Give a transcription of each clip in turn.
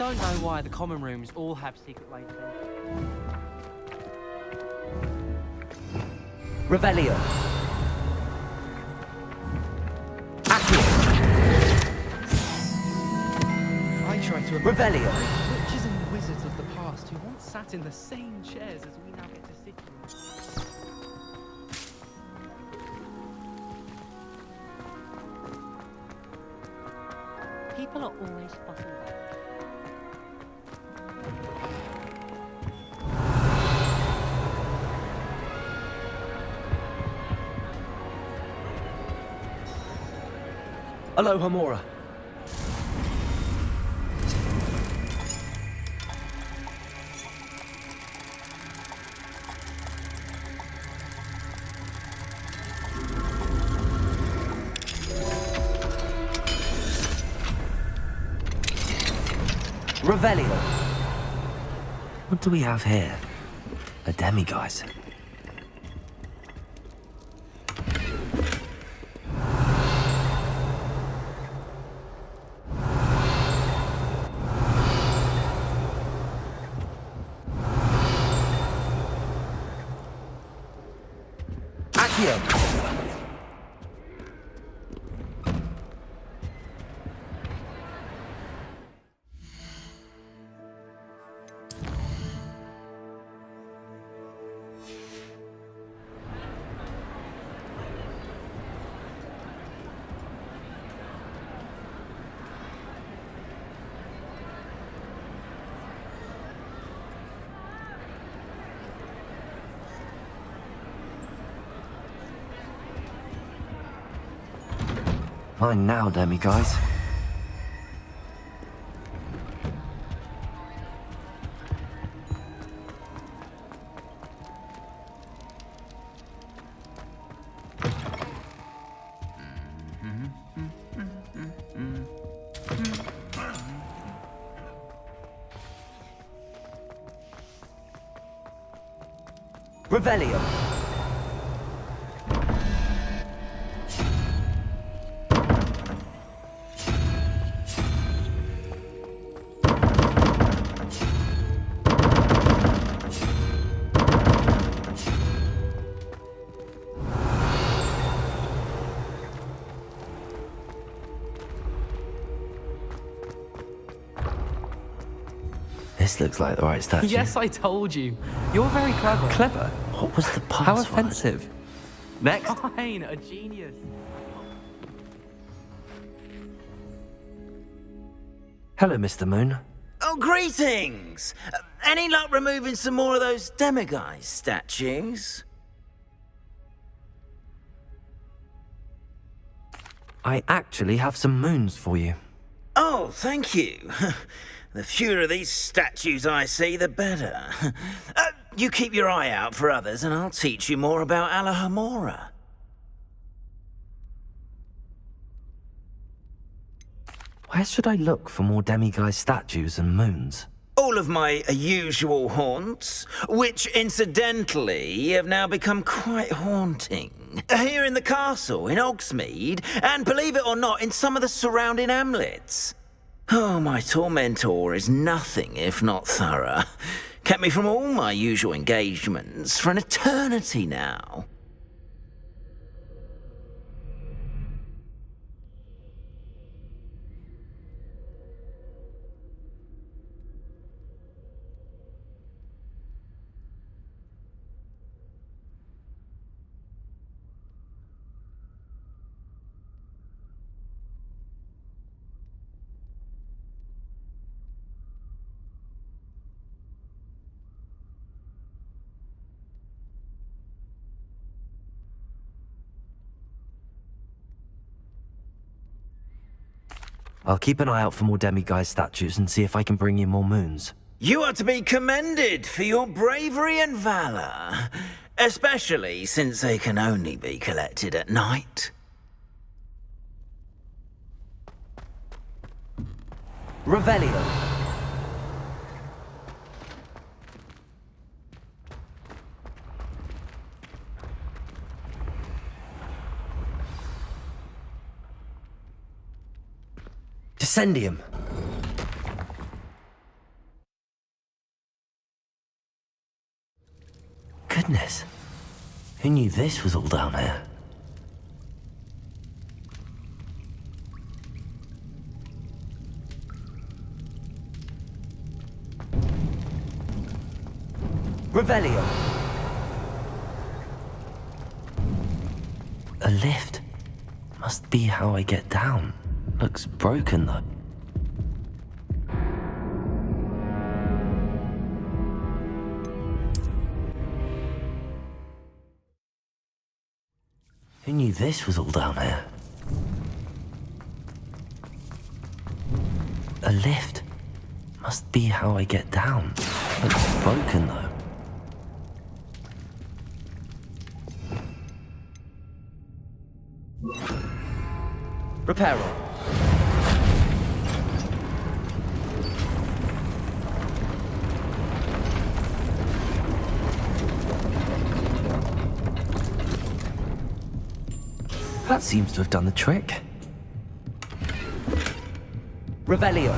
don't know why the common rooms all have secret ways of entry. Revelio. Accio. I try to imagine Revelio. witches and wizards of the past who once sat in the same chairs as we now get to sit in. People are always spotting that. Aloha Mora. Revelio. What do we have here? A demiguise. Accio. Mine now, demiguise. Revelio. This looks like the right statue. Yes, I told you. You're very clever. Clever? What was the password? How offensive. Next. Fine, a genius. Hello, Mr. Moon. Oh, greetings! Any luck removing some more of those demiguise statues? I actually have some moons for you. Oh, thank you. The fewer of these statues I see, the better. You keep your eye out for others, and I'll teach you more about Alahamora. Where should I look for more demiguise statues and moons? All of my usual haunts, which incidentally have now become quite haunting. Here in the castle, in Hogsmeade, and believe it or not, in some of the surrounding hamlets. Oh, my tormentor is nothing if not thorough. Kept me from all my usual engagements for an eternity now. I'll keep an eye out for more demiguise statues and see if I can bring you more moons. You are to be commended for your bravery and valor, especially since they can only be collected at night. Revelio. Descendium. Who knew this was all down here? Revelio. A lift. Must be how I get down. Looks broken though. Who knew this was all down here? A lift. Must be how I get down. Looks broken though. Reparo. That seems to have done the trick. Revelio.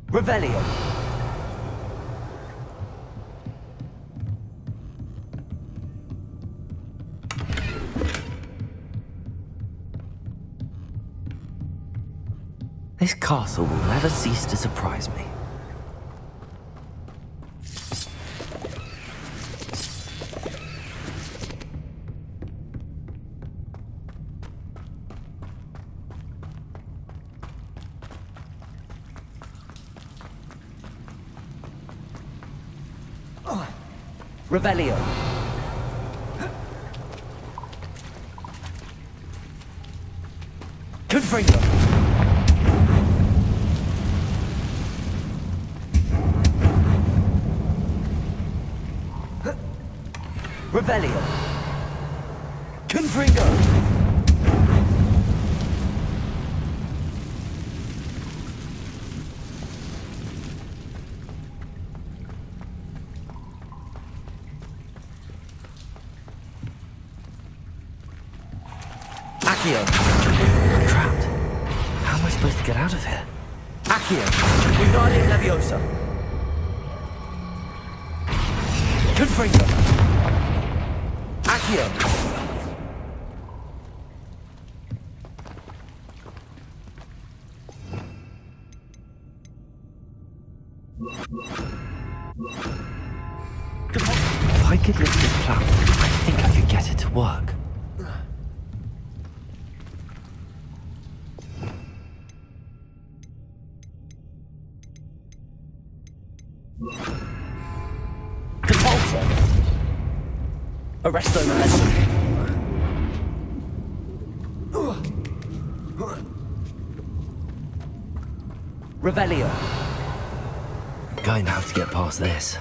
Revelio. This castle will never cease to surprise me. Revelio. Confringo. Revelio. Confringo. Accio. I'm trapped. How am I supposed to get out of here? Accio. Wingardium Leviosa. Confringo. Accio. If I could lift this platform, I think I could get it to work. Depulso. Arresto Momentum. Revelio. Going to have to get past this.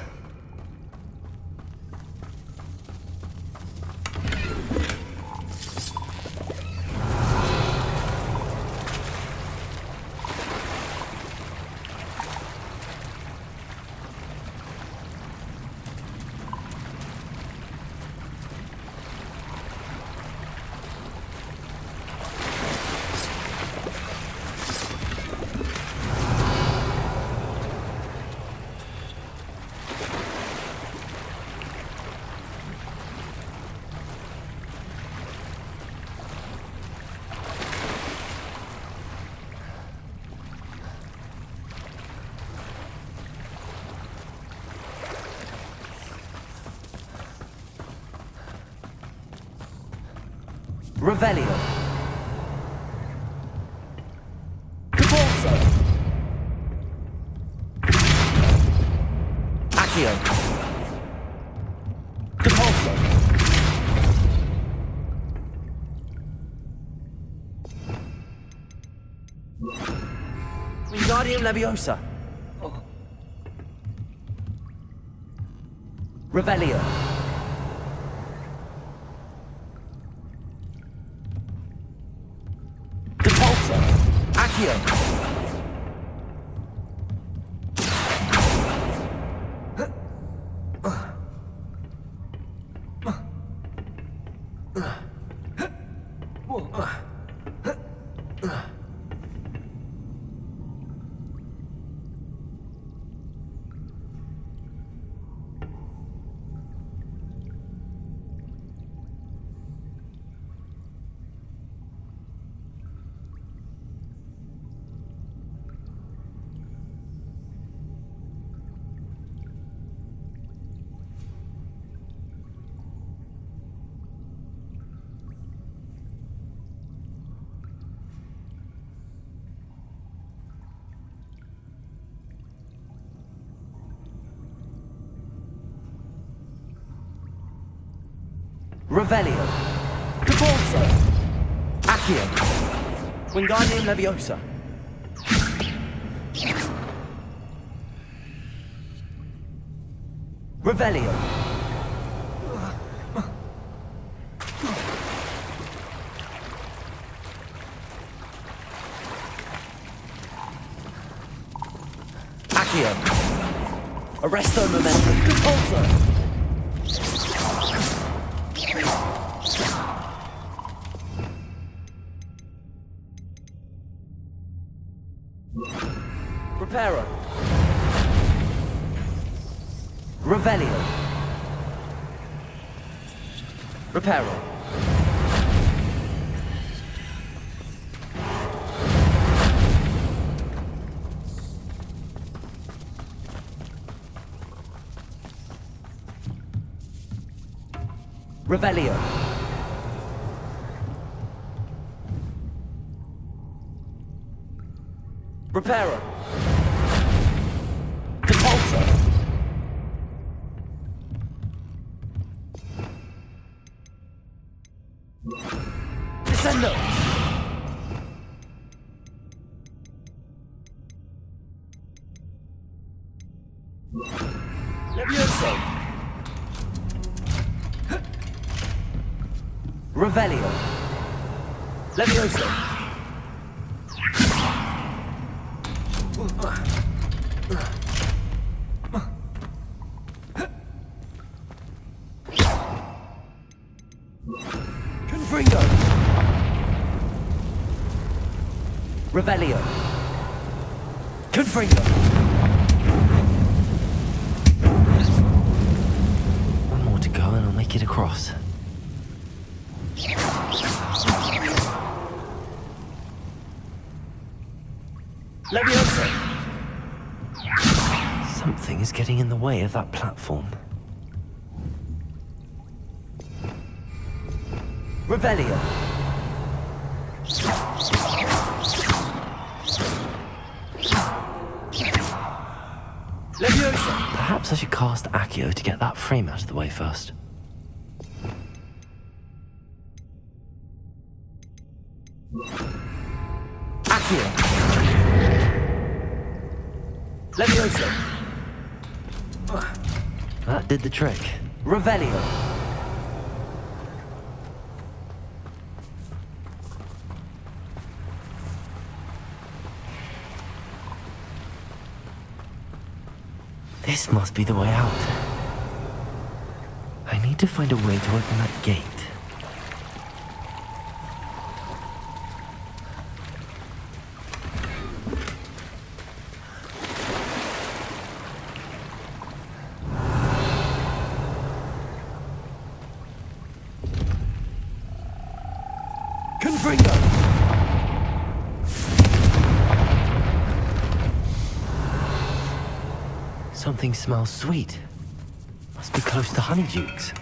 Revelio. Depulso. Accio. Depulso. Wingardium Leviosa. Revelio. Depulso. Accio. Revelio. Depulso. Accio. Wingardium Leviosa. Revelio. Accio. Arresto Momentum. Depulso. Reparo. Revelio. Reparo. Revelio. Reparo. Depulso. Descendo. Levioso. Revelio. Levioso. Confringo. Revelio. Confringo. One more to go and I'll make it across. Levioso. Something is getting in the way of that platform. Revelio. Leviosa. Perhaps I should cast Accio to get that frame out of the way first. Accio. Leviosa. That did the trick. Revelio. This must be the way out. I need to find a way to open that gate. Confringo. Something smells sweet. Must be close to Honeydukes.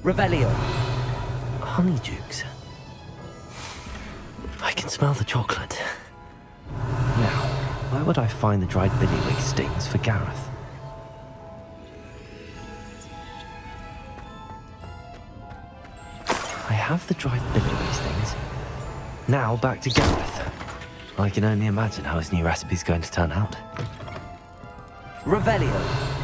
Revelio. Honeydukes. I can smell the chocolate. Now, where would I find the dried billywig stings for Gareth? I have the dried billywig stings. Now back to Gareth. I can only imagine how his new recipe's going to turn out. Revelio.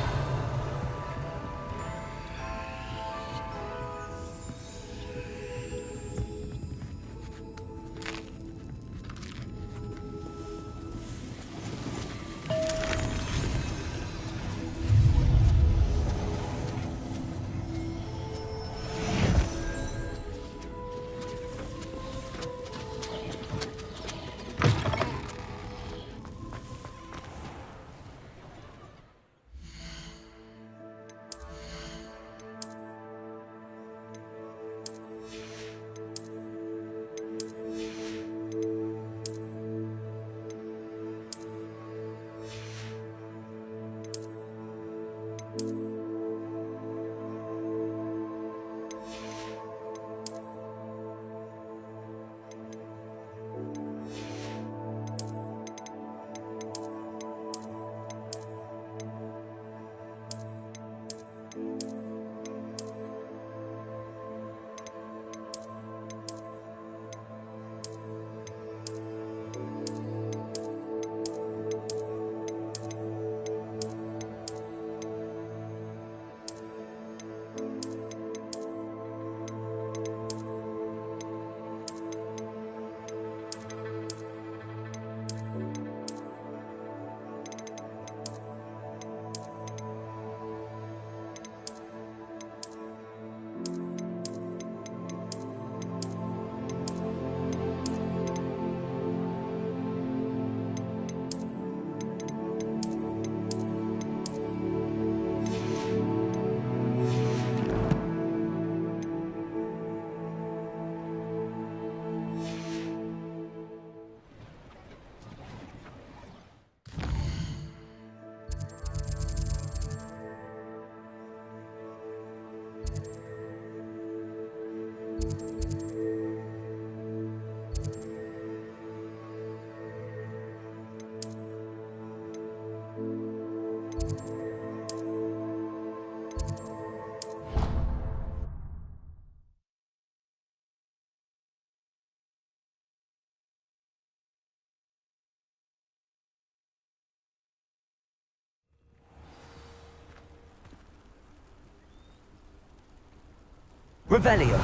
Revelio.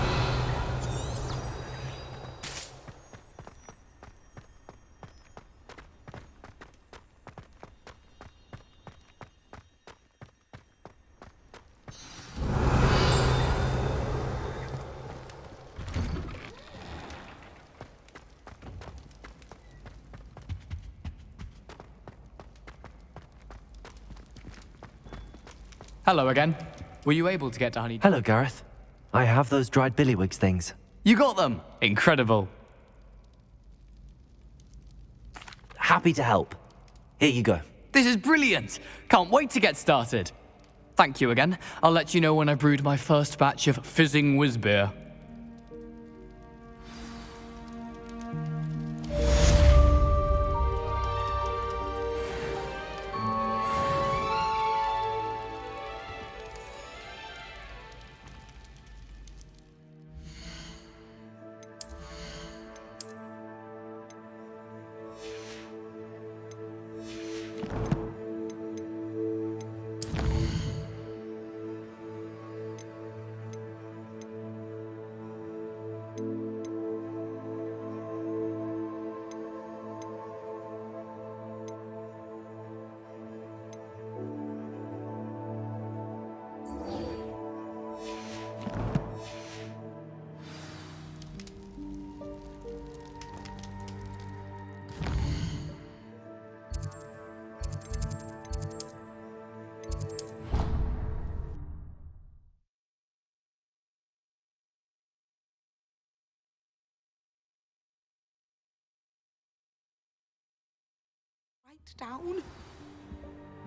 Hello again. Were you able to get to Honey? Hello, Gareth. I have those dried billywig things. You got them! Incredible. Happy to help. Here you go. This is brilliant! Can't wait to get started. Thank you again. I'll let you know when I've brewed my first batch of fizzing whiz beer. Down.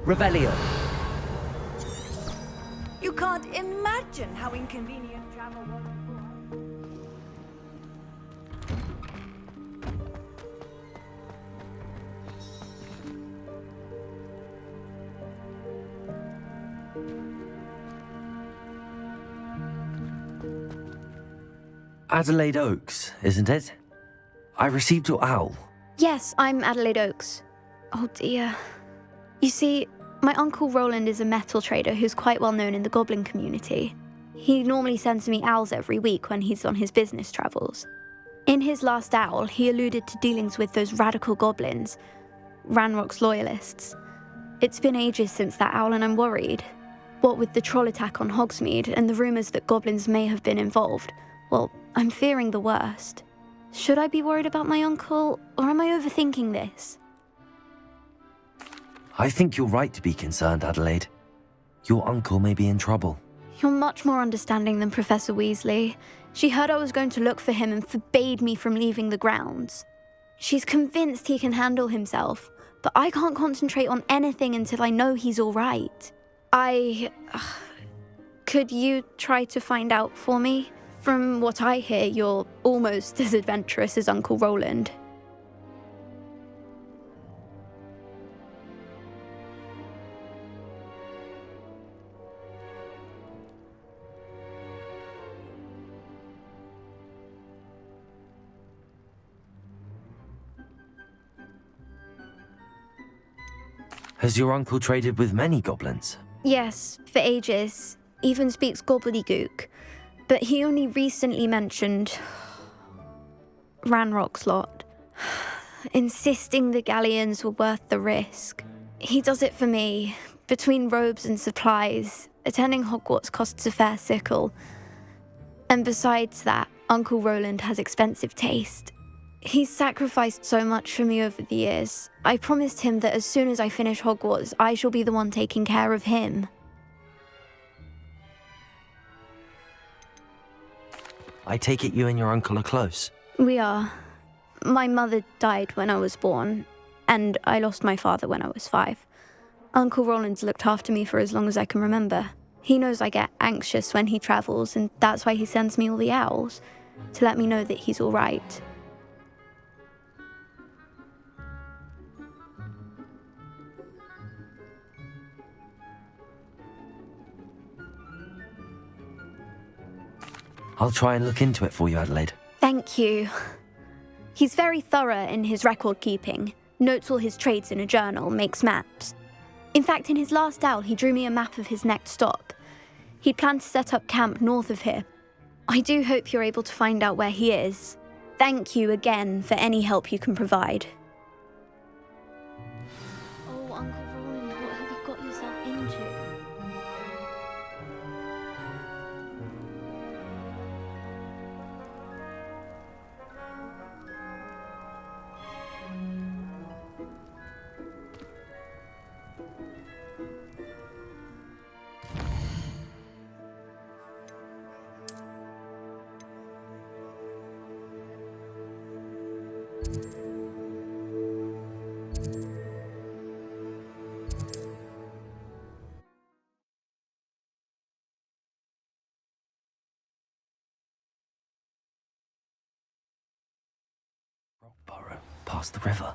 Revelio. You can't imagine how inconvenient. Adelaide Oaks, isn't it? I received your owl. Yes, I'm Adelaide Oaks. Oh dear. You see, my Uncle Roland is a metal trader who's quite well known in the goblin community. He normally sends me owls every week when he's on his business travels. In his last owl, he alluded to dealings with those radical goblins, Ranrock's loyalists. It's been ages since that owl and I'm worried. What with the troll attack on Hogsmeade and the rumours that goblins may have been involved, well, I'm fearing the worst. Should I be worried about my uncle, or am I overthinking this? I think you're right to be concerned, Adelaide. Your uncle may be in trouble. You're much more understanding than Professor Weasley. She heard I was going to look for him and forbade me from leaving the grounds. She's convinced he can handle himself, but I can't concentrate on anything until I know he's all right. Could you try to find out for me? From what I hear, you're almost as adventurous as Uncle Roland. Has your uncle traded with many goblins? Yes, for ages. Even speaks gobbledygook. But he only recently mentioned Ranrock's lot, insisting the galleons were worth the risk. He does it for me. Between robes and supplies, attending Hogwarts costs a fair sickle. And besides that, Uncle Roland has expensive taste. He's sacrificed so much for me over the years. I promised him that as soon as I finish Hogwarts, I shall be the one taking care of him. I take it you and your uncle are close. We are. My mother died when I was born, and I lost my father when I was 5. Uncle Roland's looked after me for as long as I can remember. He knows I get anxious when he travels, and that's why he sends me all the owls, to let me know that he's all right. I'll try and look into it for you, Adelaide. Thank you. He's very thorough in his record keeping, notes all his trades in a journal, makes maps. In fact, in his last owl, he drew me a map of his next stop. He planned to set up camp north of here. I do hope you're able to find out where he is. Thank you again for any help you can provide. Oh, Uncle Roland, what have you got yourself into? Burrow, past the river.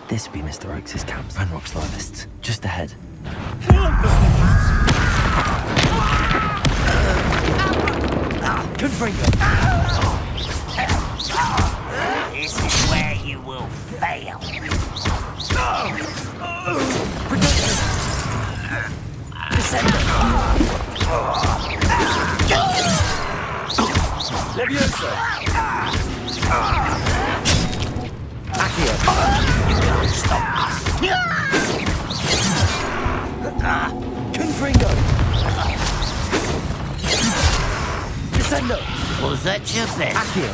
this be Mr. Oakes' camp? Ranrock's loyalists, just ahead. Confringo. This is where you will fail. Levioso. Accio. Confringo. Descendo. Was that your best? Accio.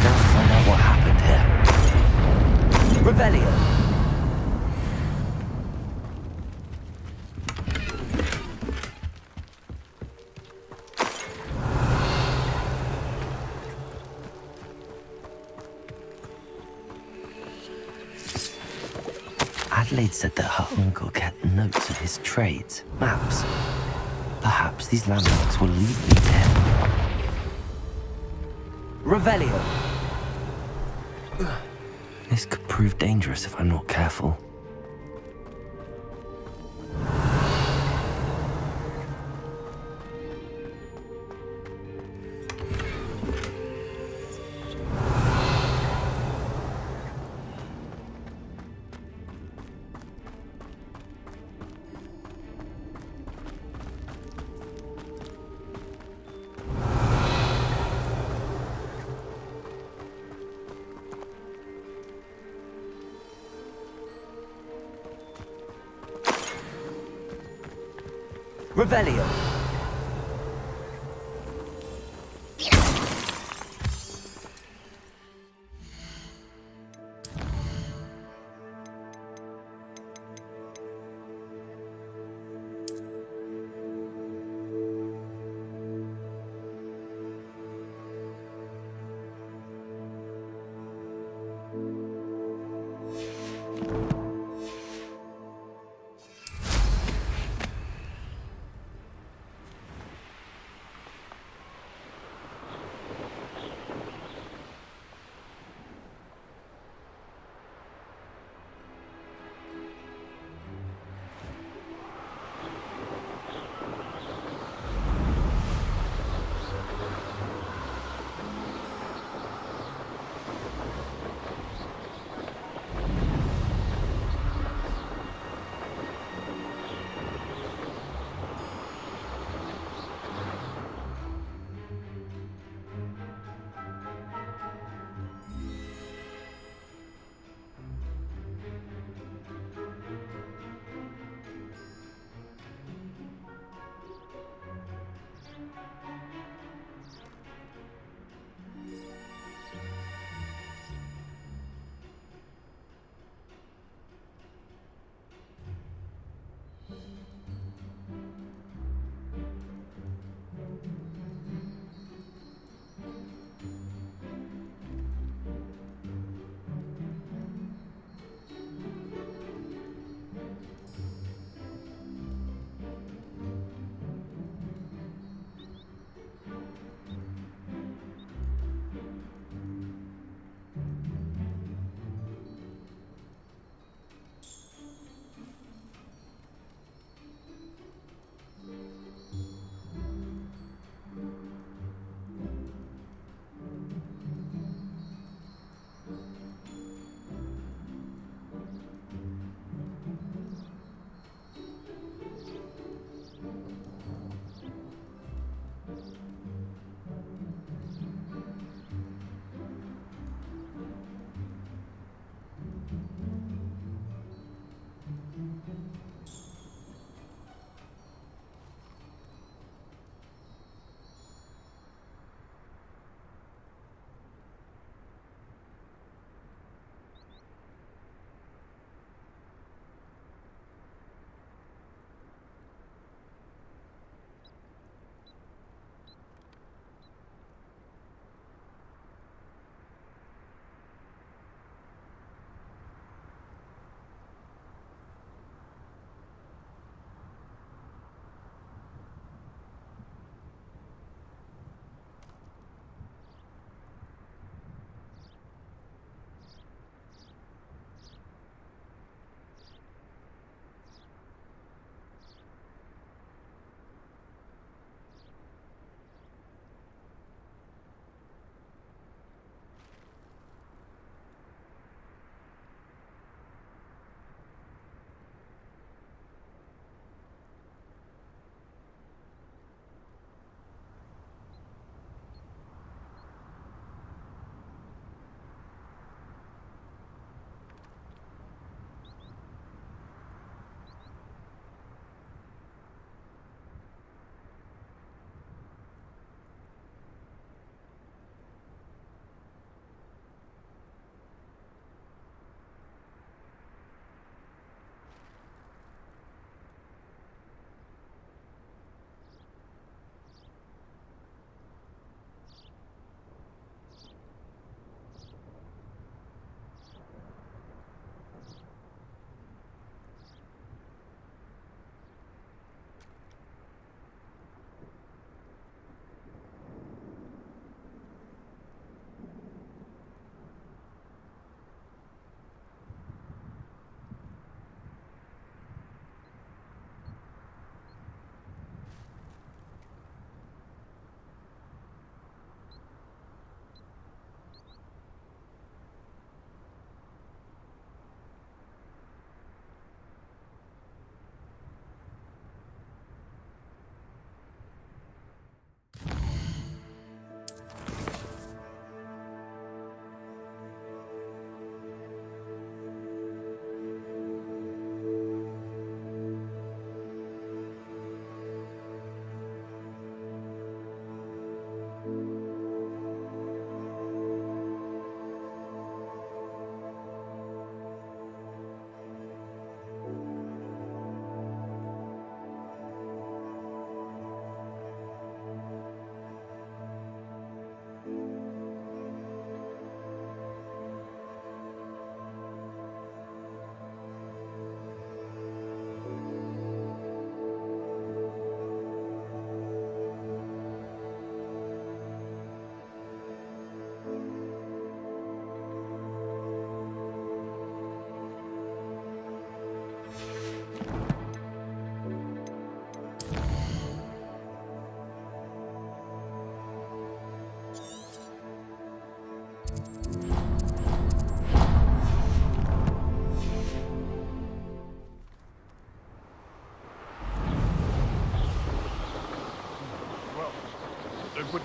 Now to find out what happened here. Revelio. Adelaide said that her uncle kept notes of his trades, maps. Perhaps these landmarks will lead me to him. Revelio. This could prove dangerous if I'm not careful. Revelio.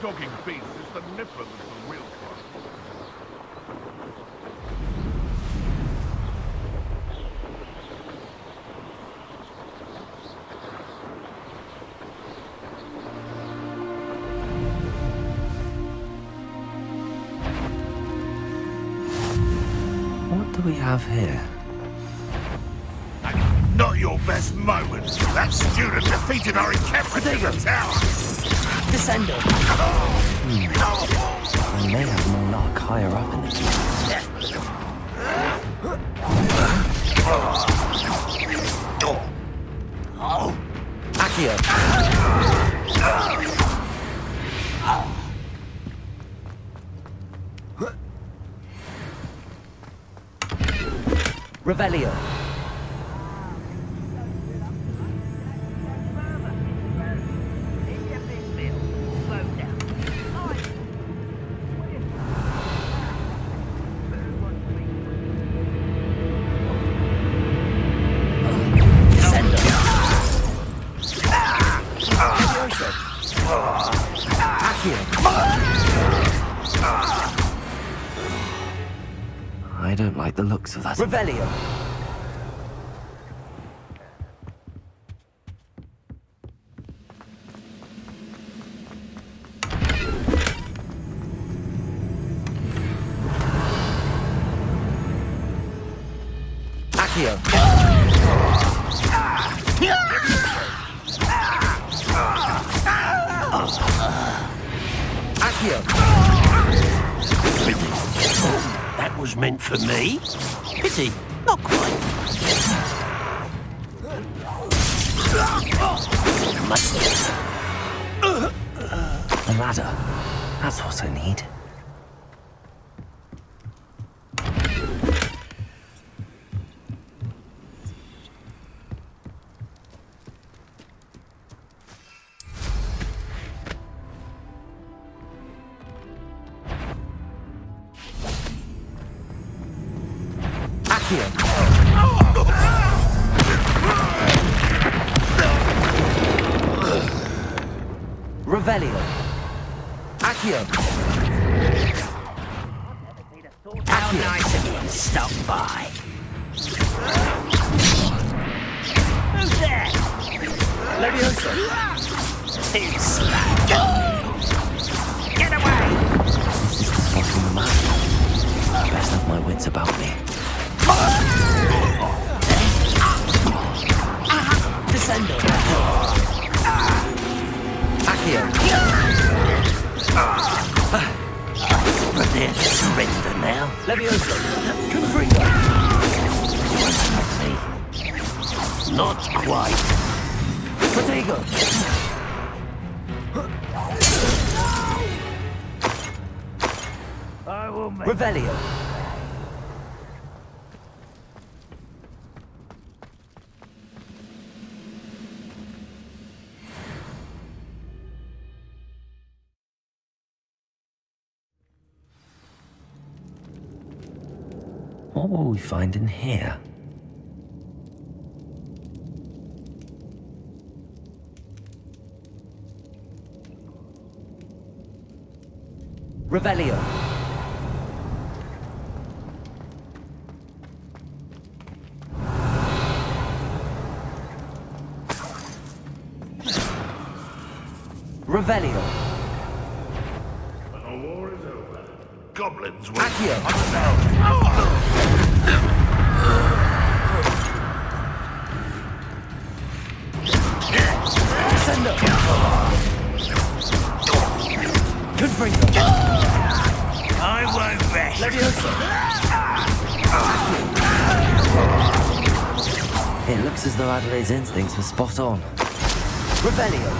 dogging beast, it's the nipper that's the real problem. What do we have here? Not your best moment. That student defeated our encampment in the tower. Descendo. I may have more luck higher up in the queue. Accio. Revelio. I don't like the looks of that. Revelio. Accio. Accio. That was meant for me. Pity, not quite. A ladder. That's what I need. Revelio. Accio. How nice of you to stop by. Who's there? Leviosa. Too slack. Get away! This is the spot on the map. Best have my wits about me. Descendo. Accio. Prepare to surrender now. Leviosa. Confringo. Not quite. Protego. I will make Revelio. What will we find in here? Revelio. Revelio. The war is over. Goblins will Accio. Descendo. Confringo. I won't rest. Leviosa. It looks as though Adelaide's instincts were spot on. Revelio.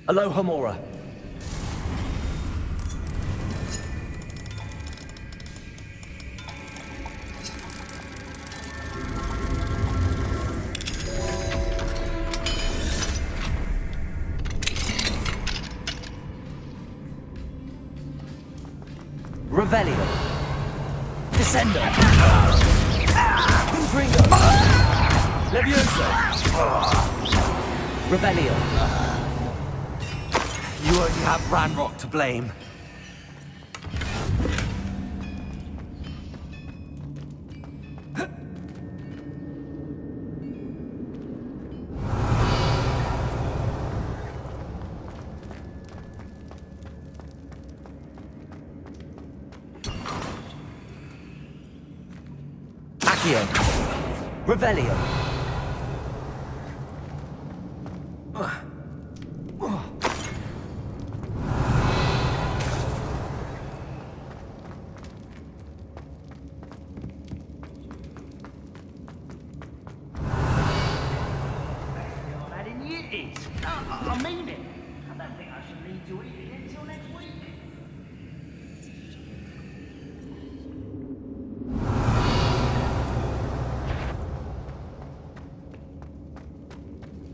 Aloha Mora. Revelio. Descendo. Confringo. Leviosa! Revelio. You only have Ranrock to blame. Accio. Revelio. I mean it. I don't think I should leave you eating until next week.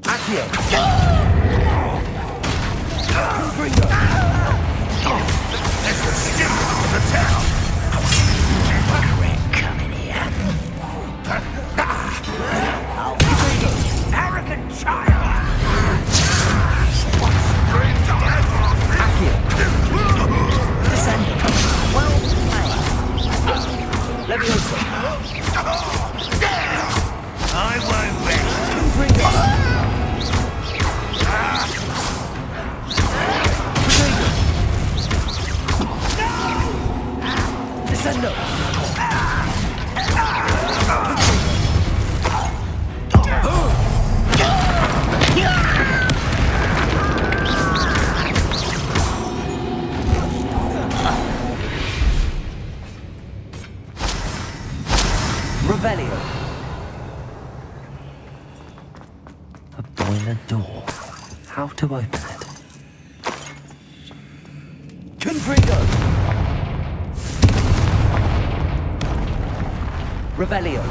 Accio. Confringo. That's the skin of the town. We're coming here. Arrogant child. Accio. Descendo. Well played. Leviosa. I won't rest. Confringo. Descendo. Revelio. A boiler door. How to open it? Confringo. Revelio.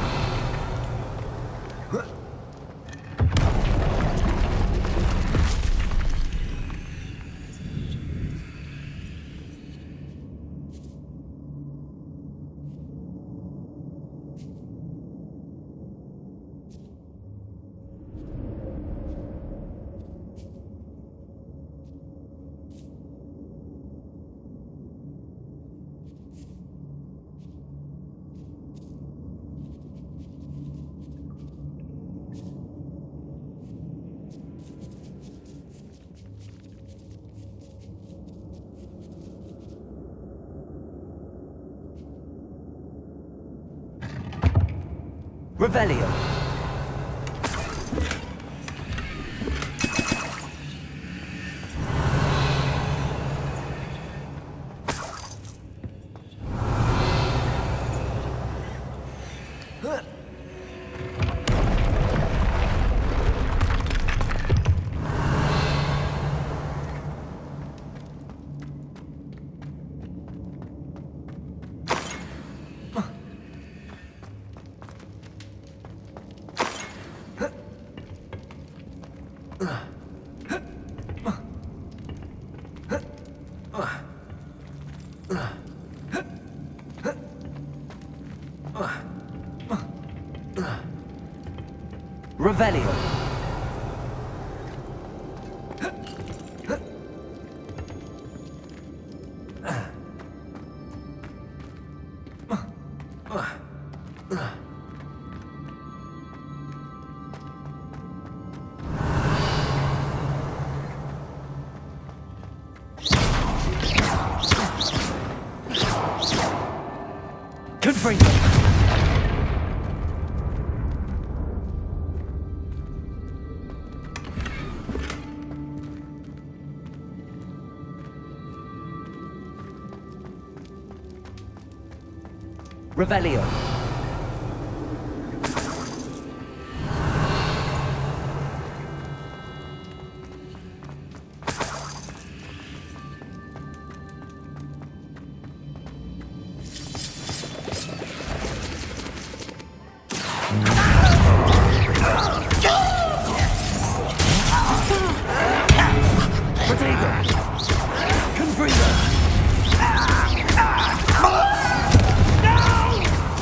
Revelio. Revelio. Confringo. Revelio.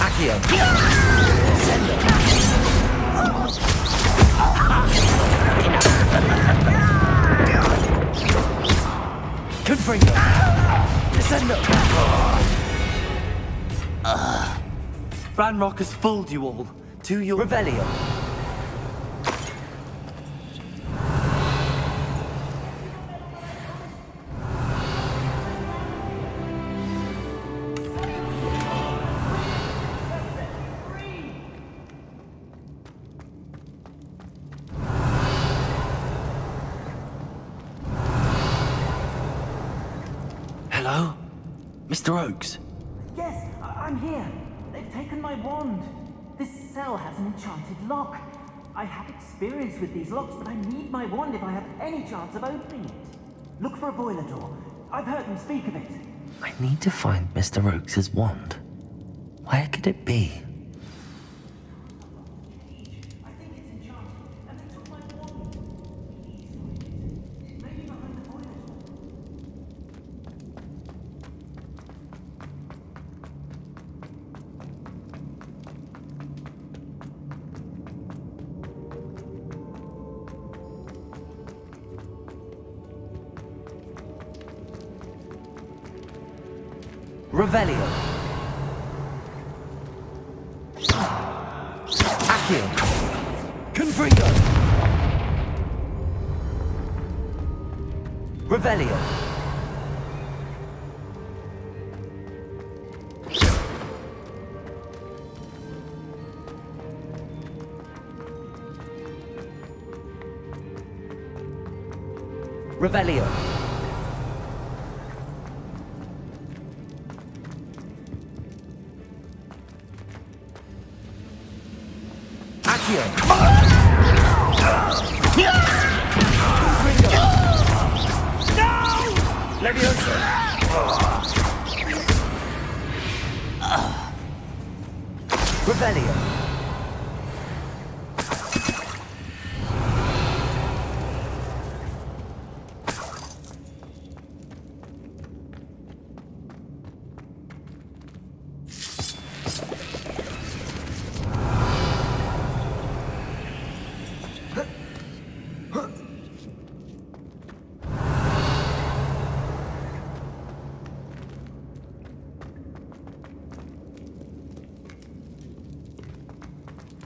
Accio. Confringo! Descendo! Ranrock has fooled you all. To your... Revelio! Hello? Mr. Oakes? Yes, I'm here. They've taken my wand. This cell has an enchanted lock. I have experience with these locks, but I need my wand if I have any chance of opening it. Look for a boiler door. I've heard them speak of it. I need to find Mr. Oakes' wand. Where could it be? I think it's enchanted, and they took my wand. Maybe behind the boiler door. Revelio! Accio! Confringo! Revelio! Revelio! Accio! Confringo! No! Leviosa! Revelio!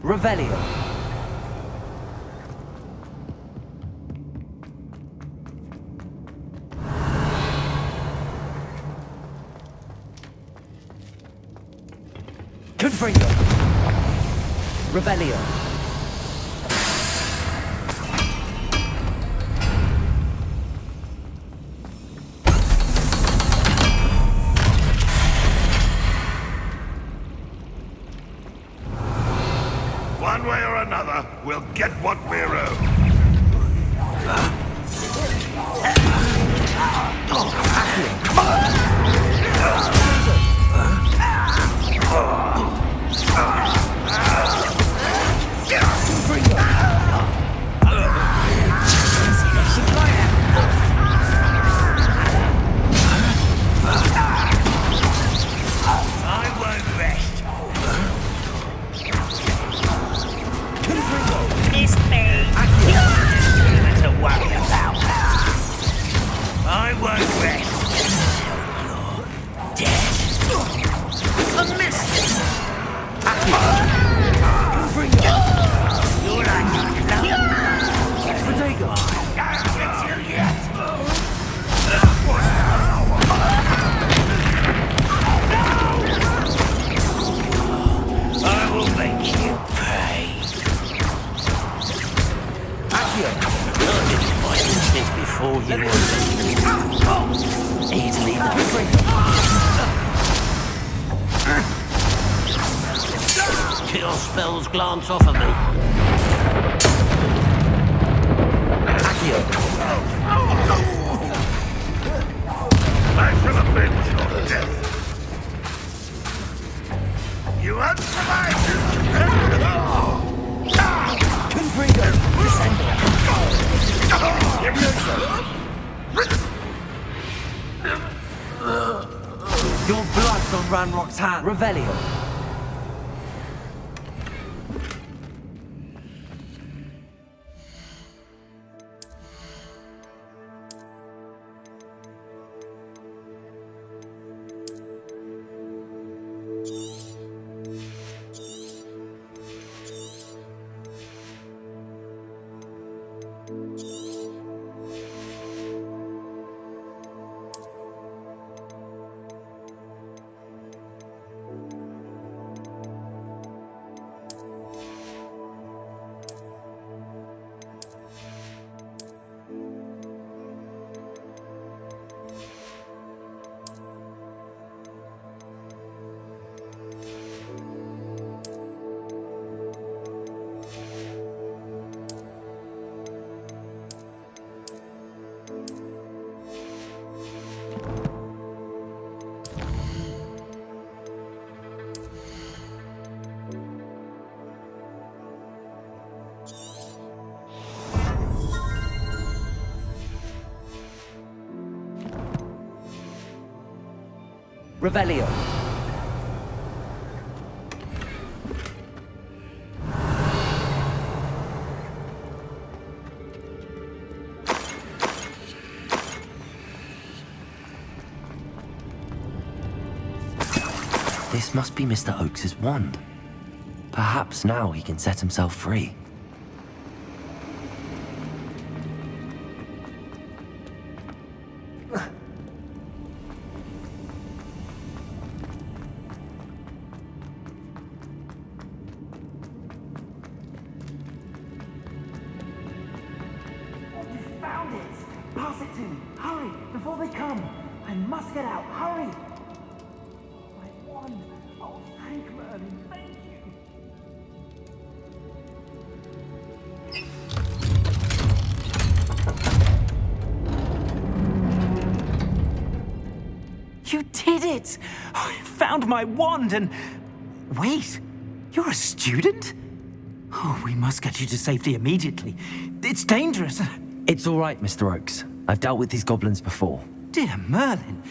Revelio! Confringo! Revelio! One way or another, we'll get what we're owed. I won't rest. It's me. Nothing to worry about. I won't rest. You're dead. A mist. You're like Bodega! until yet. I will make you pay. Not this my instincts before you were easily Kill spells glance off of me. I shall avenge your death. You won't survive. Confringo! Your blood's on Ranrock's hand. Revelio. Revelio. This must be Mr. Oakes's wand. Perhaps now he can set himself free. You found it! Pass it to me! Hurry! Before they come! I must get out! Hurry! My wand! Oh, thank Merlin! Thank you! You did it! I found my wand and... Wait! You're a student? Oh, we must get you to safety immediately. It's dangerous. It's all right, Mr. Oakes. I've dealt with these goblins before. Dear Merlin,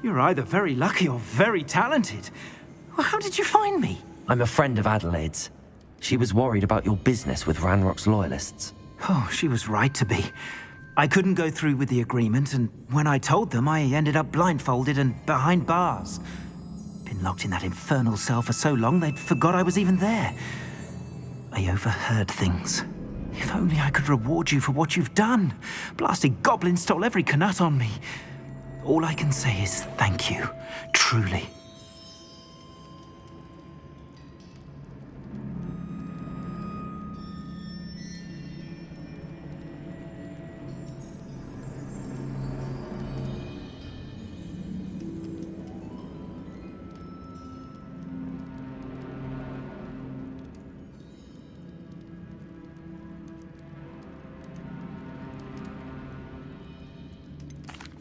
you're either very lucky or very talented. Well, how did you find me? I'm a friend of Adelaide's. She was worried about your business with Ranrock's loyalists. Oh, she was right to be. I couldn't go through with the agreement, and when I told them, I ended up blindfolded and behind bars. Been locked in that infernal cell for so long, they'd forgot I was even there. I overheard things. If only I could reward you for what you've done. Blasted goblins stole every knut on me. All I can say is thank you, truly.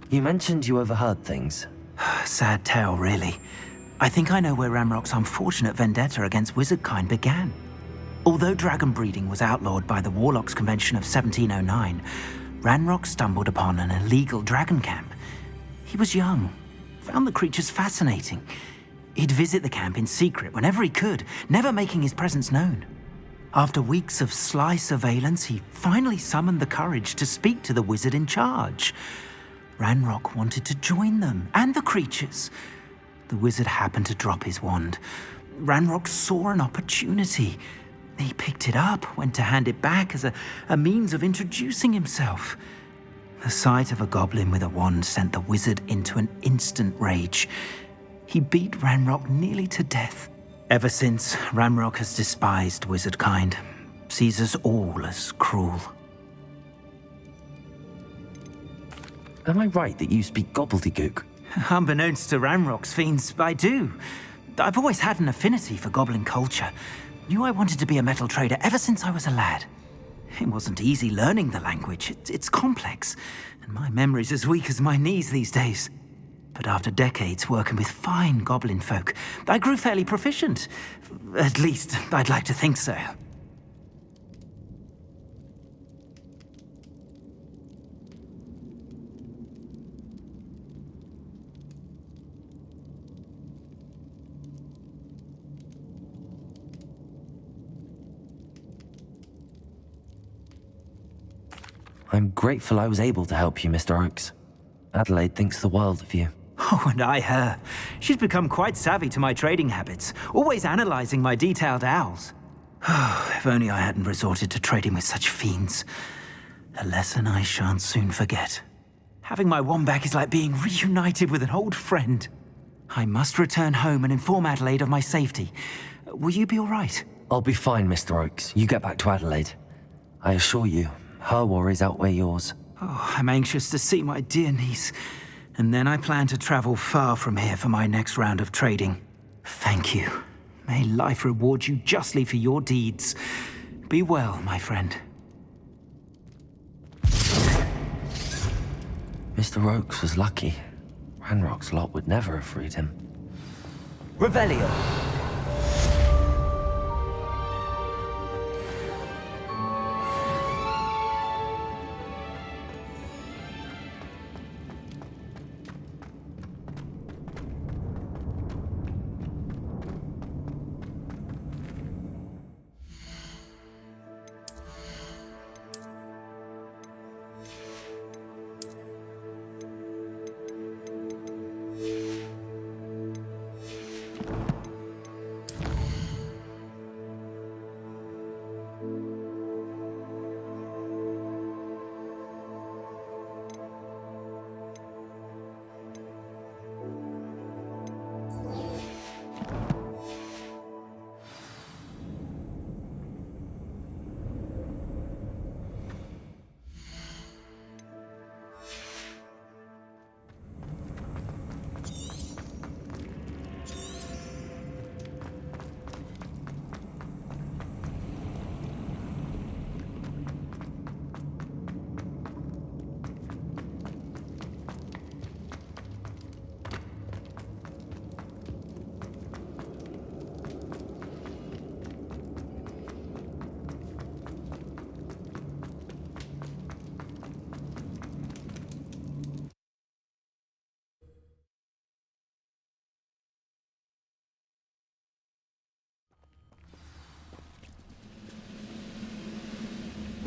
You mentioned you overheard things. Sad tale, really. I think I know where Ranrock's unfortunate vendetta against wizardkind began. Although dragon breeding was outlawed by the Warlocks Convention of 1709, Ranrock stumbled upon an illegal dragon camp. He was young, found the creatures fascinating. He'd visit the camp in secret whenever he could, never making his presence known. After weeks of sly surveillance, he finally summoned the courage to speak to the wizard in charge. Ranrock wanted to join them, and the creatures. The wizard happened to drop his wand. Ranrock saw an opportunity. He picked it up, went to hand it back as a means of introducing himself. The sight of a goblin with a wand sent the wizard into an instant rage. He beat Ranrock nearly to death. Ever since, Ranrock has despised wizardkind, sees us all as cruel. Am I right that you speak gobbledygook? Unbeknownst to Ranrock's fiends, I do. I've always had an affinity for goblin culture. Knew I wanted to be a metal trader ever since I was a lad. It wasn't easy learning the language. It's complex, and my memory's as weak as my knees these days. But after decades working with fine goblin folk, I grew fairly proficient. At least, I'd like to think so. I'm grateful I was able to help you, Mr. Oakes. Adelaide thinks the world of you. Oh, and I her. She's become quite savvy to my trading habits, always analyzing my detailed owls. If only I hadn't resorted to trading with such fiends. A lesson I shan't soon forget. Having my wand back is like being reunited with an old friend. I must return home and inform Adelaide of my safety. Will you be all right? I'll be fine, Mr. Oakes. You get back to Adelaide. I assure you, her worries outweigh yours. Oh, I'm anxious to see my dear niece. And then I plan to travel far from here for my next round of trading. Thank you. May life reward you justly for your deeds. Be well, my friend. Mr. Oakes was lucky. Ranrock's lot would never have freed him. Revelio.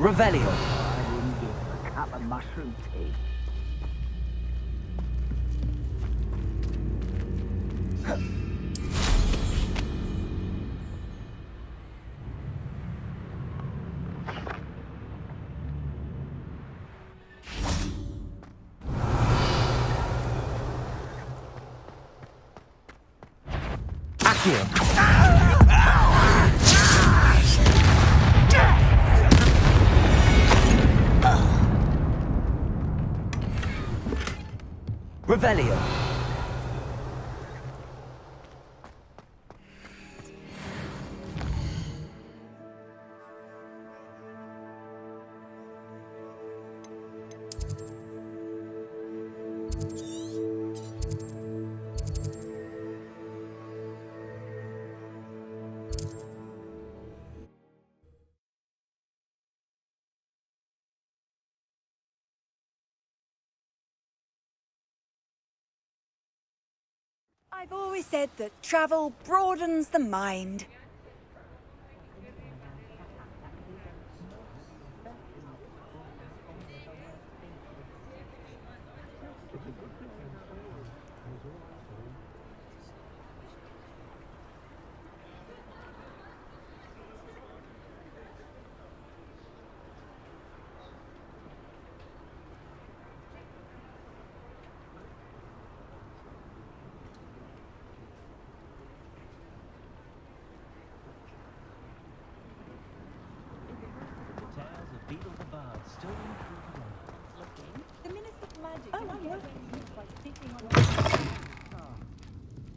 Revelio. I wouldn't give a cup of mushroom tea. Revelio. I've always said that travel broadens the mind.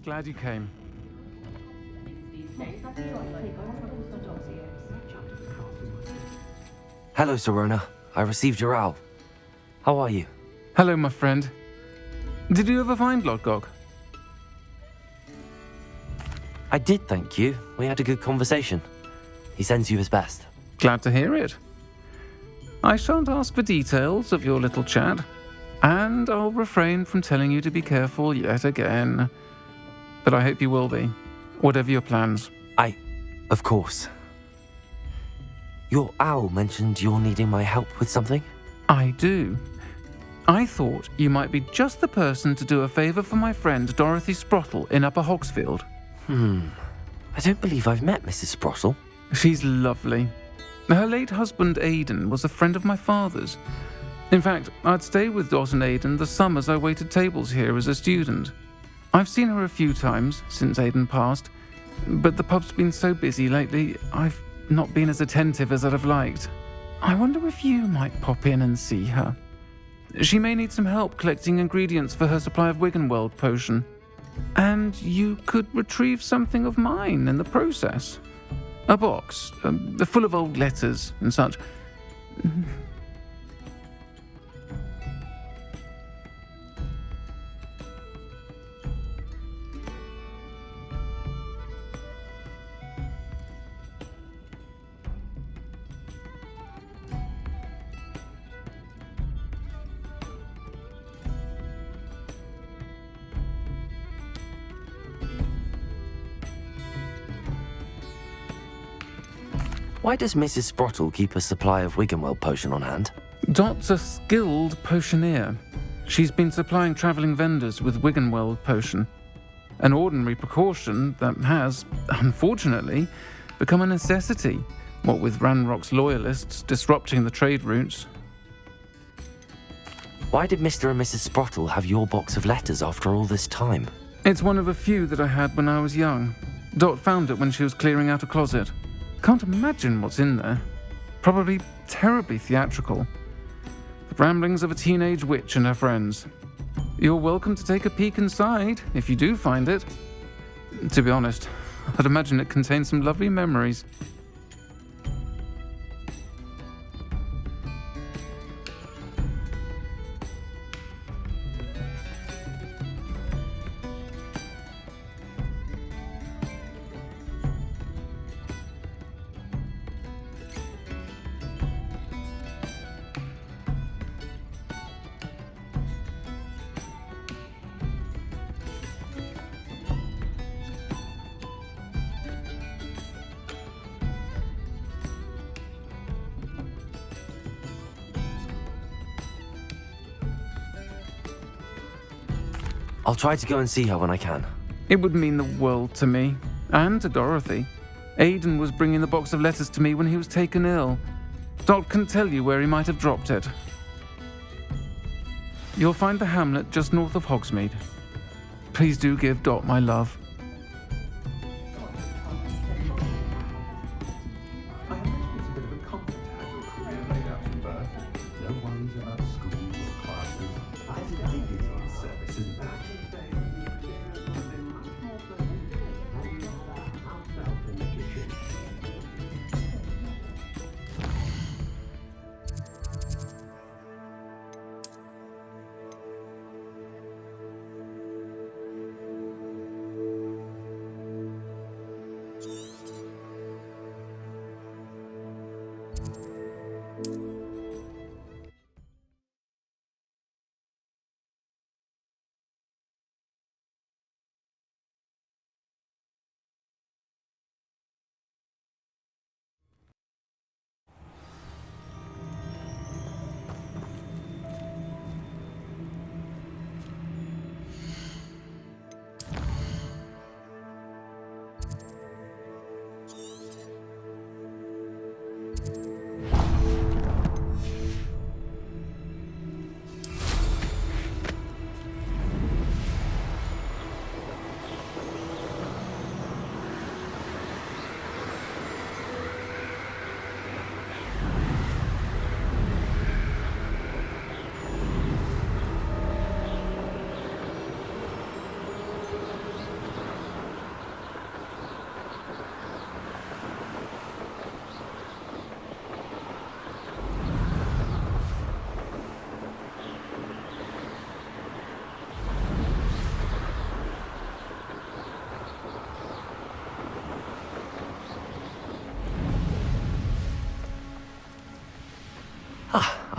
Glad you came. Hello, Serona. I received your owl. How are you? Hello, my friend. Did you ever find Lodgok? I did, thank you. We had a good conversation. He sends you his best. Glad to hear it. I shan't ask for details of your little chat, and I'll refrain from telling you to be careful yet again. But I hope you will be, whatever your plans. Of course. Your owl mentioned you're needing my help with something? I do. I thought you might be just the person to do a favour for my friend Dorothy Sprottle in Upper Hogsfield. I don't believe I've met Mrs. Sprottle. She's lovely. Her late husband Aidan was a friend of my father's. In fact, I'd stay with Dot and Aidan the summers I waited tables here as a student. I've seen her a few times since Aidan passed, but the pub's been so busy lately, I've not been as attentive as I'd have liked. I wonder if you might pop in and see her. She may need some help collecting ingredients for her supply of Wiggenweld potion. And you could retrieve something of mine in the process. A box, full of old letters and such. Why does Mrs. Sprottle keep a supply of Wiggenweld potion on hand? Dot's a skilled potioneer. She's been supplying travelling vendors with Wiggenweld potion. An ordinary precaution that has, unfortunately, become a necessity, what with Ranrock's loyalists disrupting the trade routes. Why did Mr. and Mrs. Sprottle have your box of letters after all this time? It's one of a few that I had when I was young. Dot found it when she was clearing out a closet. Can't imagine what's in there. Probably terribly theatrical. The ramblings of a teenage witch and her friends. You're welcome to take a peek inside, if you do find it. To be honest, I'd imagine it contains some lovely memories. I'll try to go and see her when I can. It would mean the world to me, and to Dorothy. Aidan was bringing the box of letters to me when he was taken ill. Dot can tell you where he might have dropped it. You'll find the hamlet just north of Hogsmeade. Please do give Dot my love.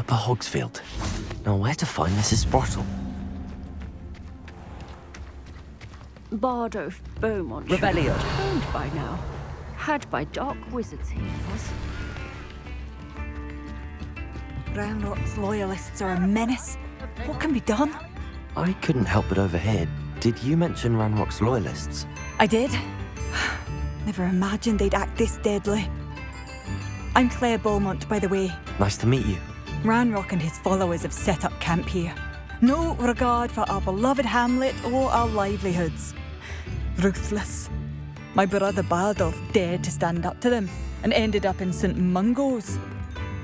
Upper Hogsfield. Now where to find Mrs. Sprottle? Bardolph Beaumont Revelio. owned by now. Had by dark wizards he was. Ranrock's loyalists are a menace. What can be done? I couldn't help but overhear. Did you mention Ranrock's loyalists? I did. Never imagined they'd act this deadly. I'm Claire Beaumont, by the way. Nice to meet you. Ranrock and his followers have set up camp here. No regard for our beloved hamlet or our livelihoods. Ruthless. My brother Bardolph dared to stand up to them and ended up in St. Mungo's.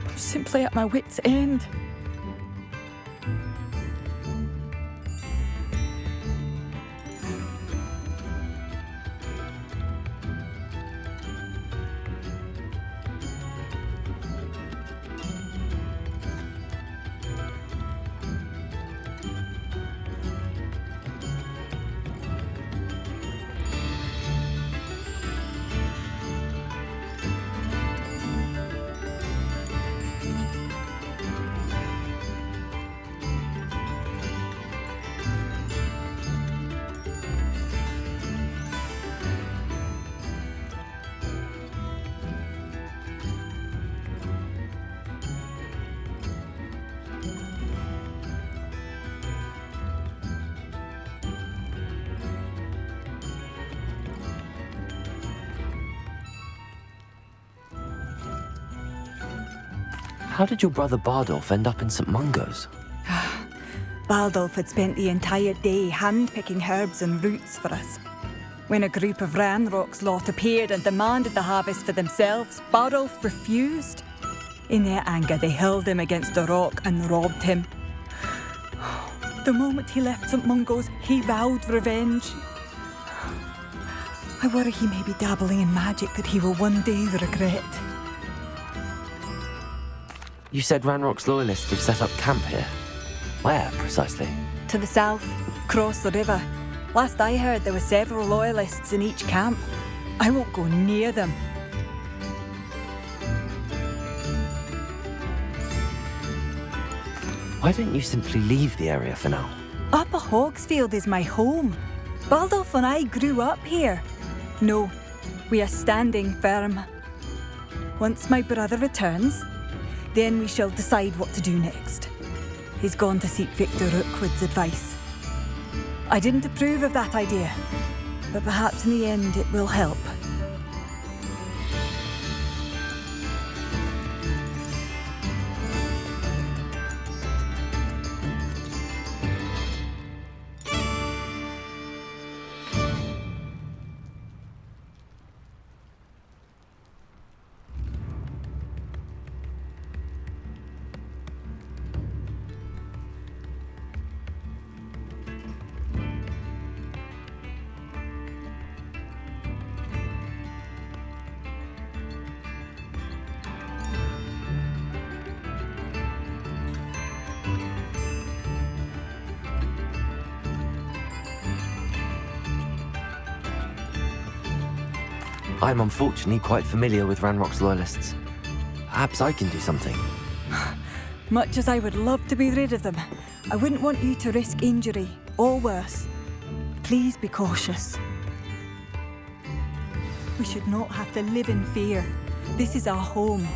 I'm simply at my wit's end. How did your brother Bardolph end up in St. Mungo's? Bardolph had spent the entire day hand-picking herbs and roots for us. When a group of Ranrock's lot appeared and demanded the harvest for themselves, Bardolph refused. In their anger, they hurled him against a rock and robbed him. The moment he left St. Mungo's, he vowed revenge. I worry he may be dabbling in magic that he will one day regret. You said Ranrock's loyalists have set up camp here. Where, precisely? To the south, across the river. Last I heard, there were several loyalists in each camp. I won't go near them. Why don't you simply leave the area for now? Upper Hogsfield is my home. Bardolph and I grew up here. No, we are standing firm. Once my brother returns, then we shall decide what to do next. He's gone to seek Victor Rookwood's advice. I didn't approve of that idea, but perhaps in the end it will help. I'm unfortunately quite familiar with Ranrock's loyalists. Perhaps I can do something. Much as I would love to be rid of them, I wouldn't want you to risk injury, or worse. Please be cautious. We should not have to live in fear. This is our home.